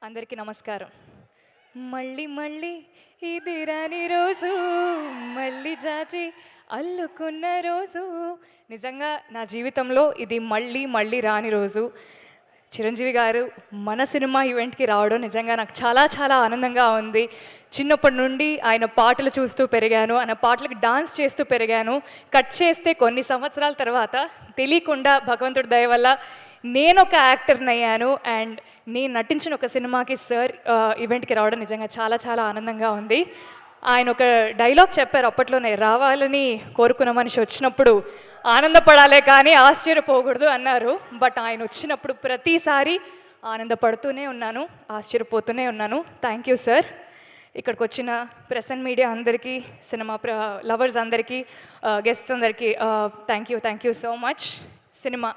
అందరికీ నమస్కారం. మళ్ళీ మళ్ళీ ఇది రాని రోజు, మళ్ళీ జాజి అల్లుకున్న రోజు. నిజంగా నా జీవితంలో ఇది మళ్ళీ మళ్ళీ రాని రోజు. చిరంజీవి గారు మన సినిమా ఈవెంట్కి రావడం నిజంగా నాకు చాలా చాలా ఆనందంగా ఉంది. చిన్నప్పటి నుండి ఆయన పాటలు చూస్తూ పెరిగాను, ఆయన పాటలకు డాన్స్ చేస్తూ పెరిగాను. కట్ చేస్తే కొన్ని సంవత్సరాల తర్వాత తెలియకుండా భగవంతుడి దయ వల్ల నేను ఒక యాక్టర్ని అయ్యాను. అండ్ నేను నటించిన ఒక సినిమాకి సార్ ఈవెంట్కి రావడం నిజంగా చాలా చాలా ఆనందంగా ఉంది. ఆయన ఒక డైలాగ్ చెప్పారు అప్పట్లోనే, రావాలని కోరుకున్న మనిషి వచ్చినప్పుడు ఆనందపడాలే కానీ ఆశ్చర్యపోకూడదు అన్నారు. బట్ ఆయన వచ్చినప్పుడు ప్రతిసారి ఆనందపడుతూనే ఉన్నాను, ఆశ్చర్యపోతూనే ఉన్నాను. Thank you sir. ఇక్కడికి వచ్చిన ప్రెస్ అండ్ మీడియా అందరికీ, సినిమా లవర్స్ అందరికీ, గెస్ట్స్ అందరికీ thank you so much. Cinema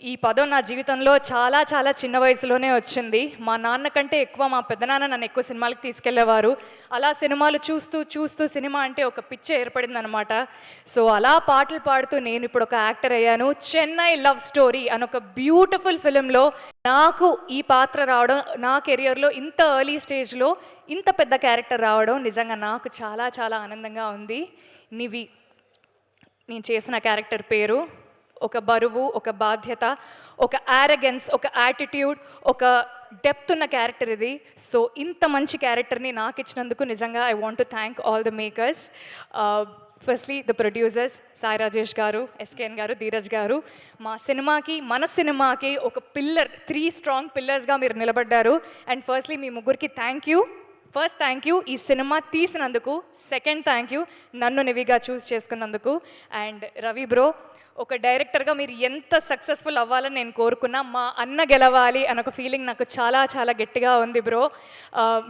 ఈ పదం నా జీవితంలో చాలా చాలా చిన్న వయసులోనే వచ్చింది. మా నాన్న కంటే ఎక్కువ మా పెద్దనాన్న నన్ను ఎక్కువ సినిమాలకు తీసుకెళ్లేవారు. అలా సినిమాలు చూస్తూ చూస్తూ సినిమా అంటే ఒక పిచ్చి ఏర్పడింది అనమాట. సో అలా పాటలు పాడుతూ నేను ఇప్పుడు ఒక యాక్టర్ అయ్యాను. చెన్నై లవ్ స్టోరీ అని ఒక బ్యూటిఫుల్ ఫిలింలో నాకు ఈ పాత్ర రావడం, నా కెరియర్లో ఇంత ఎర్లీ స్టేజ్లో ఇంత పెద్ద క్యారెక్టర్ రావడం నిజంగా నాకు చాలా చాలా ఆనందంగా ఉంది. నివి నేను చేసిన క్యారెక్టర్ పేరు. ఒక బరువు, ఒక బాధ్యత, ఒక యారగెన్స్, ఒక యాటిట్యూడ్, ఒక డెప్త్ ఉన్న క్యారెక్టర్ ఇది. సో ఇంత మంచి క్యారెక్టర్ని నాకు ఇచ్చినందుకు నిజంగా I want to thank all the makers. Firstly the producers Sai Rajesh గారు, ఎస్కేఎన్ గారు, ధీరజ్ గారు. మన సినిమాకి ఒక పిల్లర్, 3 స్ట్రాంగ్ పిల్లర్స్గా మీరు నిలబడ్డారు. అండ్ ఫస్ట్లీ మీ ముగ్గురికి thank you. First thank you ఈ సినిమా తీసినందుకు. సెకండ్ థ్యాంక్ యూ నన్ను నివిగా చూస్ చేసుకున్నందుకు. అండ్ రవి బ్రో, ఒక డైరెక్టర్గా మీరు ఎంత సక్సెస్ఫుల్ అవ్వాలని నేను కోరుకున్నా, మా అన్న గెలవాలి అని ఒక ఫీలింగ్ నాకు చాలా చాలా గట్టిగా ఉంది బ్రో.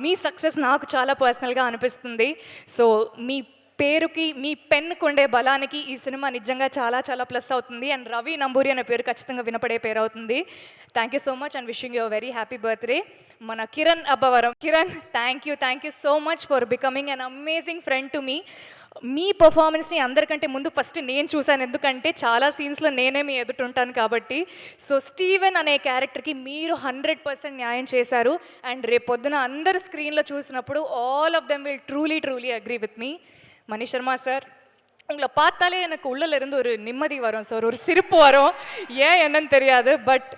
మీ సక్సెస్ నాకు చాలా పర్సనల్గా అనిపిస్తుంది. సో మీ పేరుకి, మీ పెన్నుకు ఉండే బలానికి ఈ సినిమా నిజంగా చాలా చాలా ప్లస్ అవుతుంది. అండ్ రవి నంబూరి అనే పేరు ఖచ్చితంగా వినపడే పేరు అవుతుంది. Thank you so much and wishing you very happy birthday. మన Kiran Abbavaram, Kiran thank you so much for becoming an amazing friend to me. మీ పర్ఫార్మెన్స్ని అందరికంటే ముందు ఫస్ట్ నేను చూశాను, ఎందుకంటే చాలా సీన్స్లో నేనే మీ ఎదుటుంటాను కాబట్టి. సో స్టీవెన్ అనే క్యారెక్టర్కి మీరు 100% న్యాయం చేశారు. అండ్ రేపొద్దున అందరు స్క్రీన్లో చూసినప్పుడు all of them will truly agree with me. Mani Sharma sir, உங்களை பார்த்தாலே எனக்கு உள்ளிருந்து ஒரு நிம்மதி வரும் சார், ஒரு சிரிப்பு வரும். ஏன் என்னன்னு தெரியாது. బట్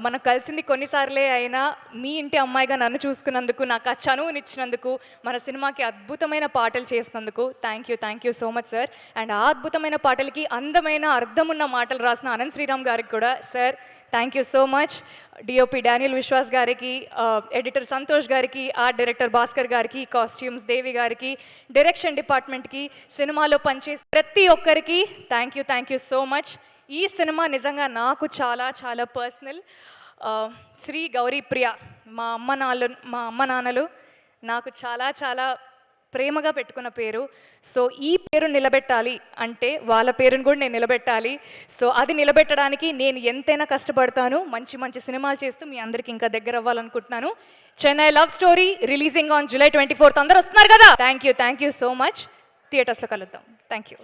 మనకు కలిసింది కొన్నిసార్లే అయినా మీ ఇంటి అమ్మాయిగా నన్ను చూసుకున్నందుకు, నాకు ఆ చనువునిచ్చినందుకు, మన సినిమాకి అద్భుతమైన పాటలు చేసినందుకు thank you so much sir. And ఆ అద్భుతమైన పాటలకి అందమైన అర్థమున్న మాటలు రాసిన అనంత్ శ్రీరామ్ గారికి కూడా sir thank you so much. DOP Daniel Vishwas గారికి, ఎడిటర్ సంతోష్ గారికి, ఆర్ట్ డైరెక్టర్ భాస్కర్ గారికి, కాస్ట్యూమ్స్ దేవి గారికి, డైరెక్షన్ డిపార్ట్మెంట్కి, సినిమాలో పనిచేసి ప్రతి ఒక్కరికి థ్యాంక్ యూ సో మచ్. ఈ సినిమా నిజంగా నాకు చాలా చాలా పర్సనల్. శ్రీ గౌరీ ప్రియ, మా అమ్మ నాన్నలు నాకు చాలా చాలా ప్రేమగా పెట్టుకున్న పేరు. సో ఈ పేరు నిలబెట్టాలి అంటే వాళ్ళ పేరుని కూడా నేను నిలబెట్టాలి. సో అది నిలబెట్టడానికి నేను ఎంతైనా కష్టపడతాను. మంచి మంచి సినిమాలు చేస్తూ మీ అందరికి ఇంకా దగ్గర అవ్వాలనుకుంటున్నాను. Chennai love story releasing on July 24th. అందరూ వస్తున్నారు కదా. Thank you so much. థియేటర్స్లో కలుద్దాం. Thank you.